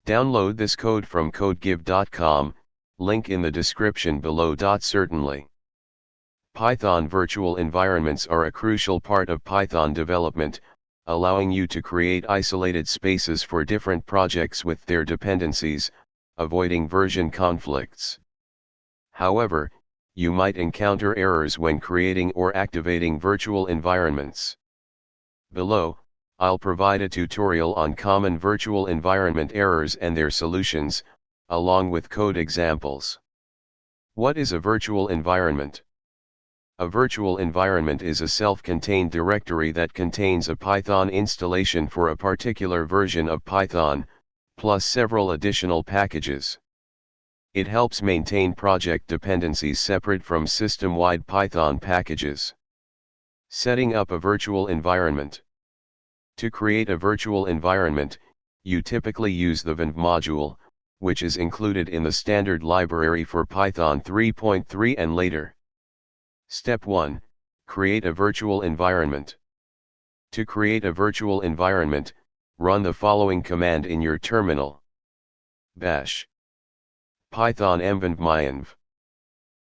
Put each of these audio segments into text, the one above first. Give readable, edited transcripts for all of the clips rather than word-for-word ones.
Download this code from codegive.com, link in the description below. Certainly. Python virtual environments are a crucial part of Python development, allowing you to create isolated spaces for different projects with their dependencies, avoiding version conflicts. However, you might encounter errors when creating or activating virtual environments. Below, I'll provide a tutorial on common virtual environment errors and their solutions, along with code examples. What is a virtual environment? A virtual environment is a self-contained directory that contains a Python installation for a particular version of Python, plus several additional packages. It helps maintain project dependencies separate from system-wide Python packages. Setting up a virtual environment. To create a virtual environment, you typically use the venv module, which is included in the standard library for Python 3.3 and later. Step 1. Create a virtual environment. To create a virtual environment, run the following command in your terminal. Bash python venv mynv.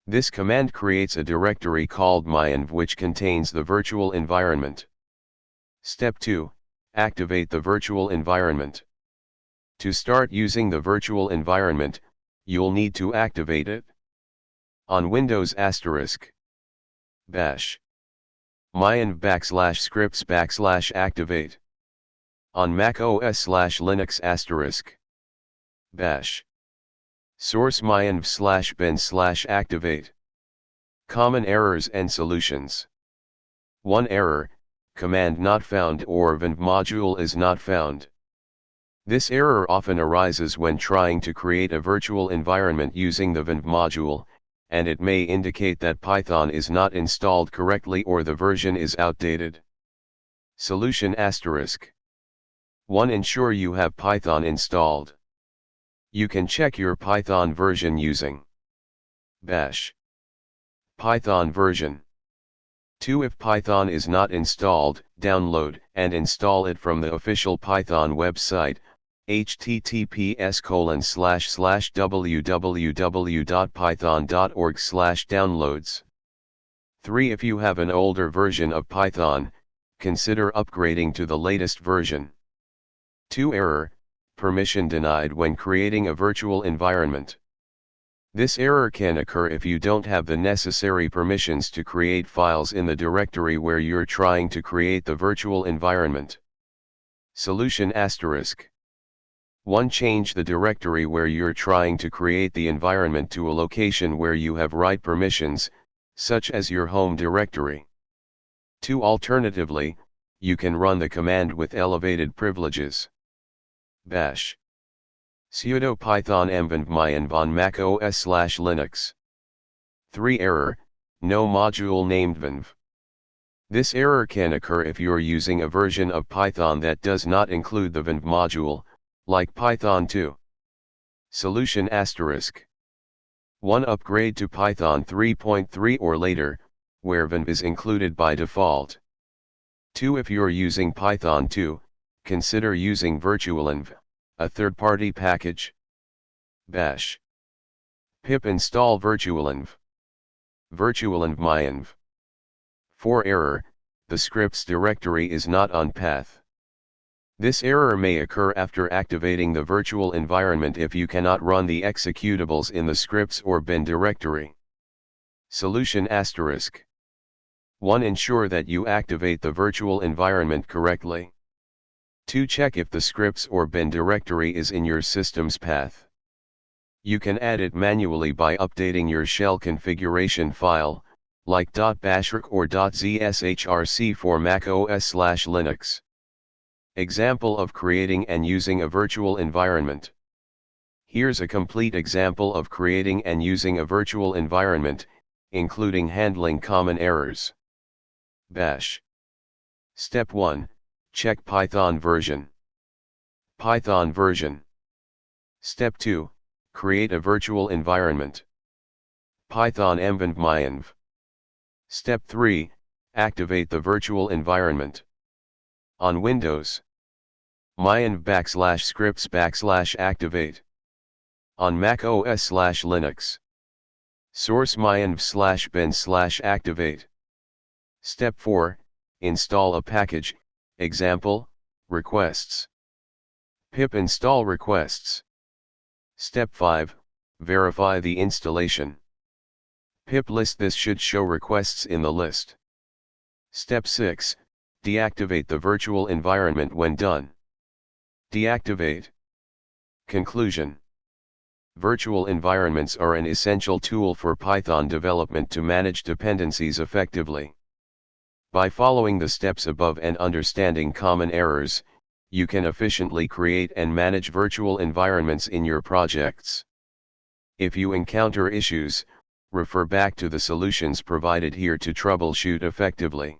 This command creates a directory called mynv which contains the virtual environment. Step 2. Activate the virtual environment. To start using the virtual environment, you'll need to activate it. On Windows *. Bash mynv /scripts /activate. On Mac OS /Linux *. Bash source mynv /bin /activate. Common errors and solutions. 1 error, command not found or venv module is not found. This error often arises when trying to create a virtual environment using the venv module, and it may indicate that Python is not installed correctly or the version is outdated. Solution *. 1. Ensure you have Python installed. You can check your Python version using bash python version. 2. If Python is not installed, download and install it from the official Python website, https://www.python.org/downloads. 3. If you have an older version of Python, consider upgrading to the latest version. 2. Error, permission denied when creating a virtual environment. This error can occur if you don't have the necessary permissions to create files in the directory where you're trying to create the virtual environment. Solution *. 1. Change the directory where you're trying to create the environment to a location where you have right permissions, such as your home directory. 2. Alternatively, you can run the command with elevated privileges. Bash sudo python venv mynv on Mac OS /Linux. 3. Error, no module named venv. This error can occur if you're using a version of Python that does not include the venv module, like Python 2. Solution *. 1. Upgrade to Python 3.3 or later, where venv is included by default. 2. If you're using Python 2, consider using virtualenv, a third-party package. Bash pip install virtualenv. Virtualenv mynv. 4. Error, the scripts directory is not on path. This error may occur after activating the virtual environment if you cannot run the executables in the scripts or bin directory. Solution *. 1. Ensure that you activate the virtual environment correctly. 2. Check if the scripts or bin directory is in your system's path. You can add it manually by updating your shell configuration file, like .bashrc or .zshrc for Mac OS /Linux. Example of creating and using a virtual environment. Here's a complete example of creating and using a virtual environment, including handling common errors. Bash. Step 1. Check Python version. Python version. Step 2. Create a virtual environment. Python venv mynv. Step 3. Activate the virtual environment. On Windows. mynv /scripts/activate. On Mac OS/Linux. Source mynv/bin/activate. Step 4, install a package, example, requests. Pip install requests. Step 5, verify the installation. Pip list this should show requests in the list. Step 6, deactivate the virtual environment when done. Deactivate. Conclusion. Virtual environments are an essential tool for Python development to manage dependencies effectively. By following the steps above and understanding common errors, you can efficiently create and manage virtual environments in your projects. If you encounter issues, refer back to the solutions provided here to troubleshoot effectively.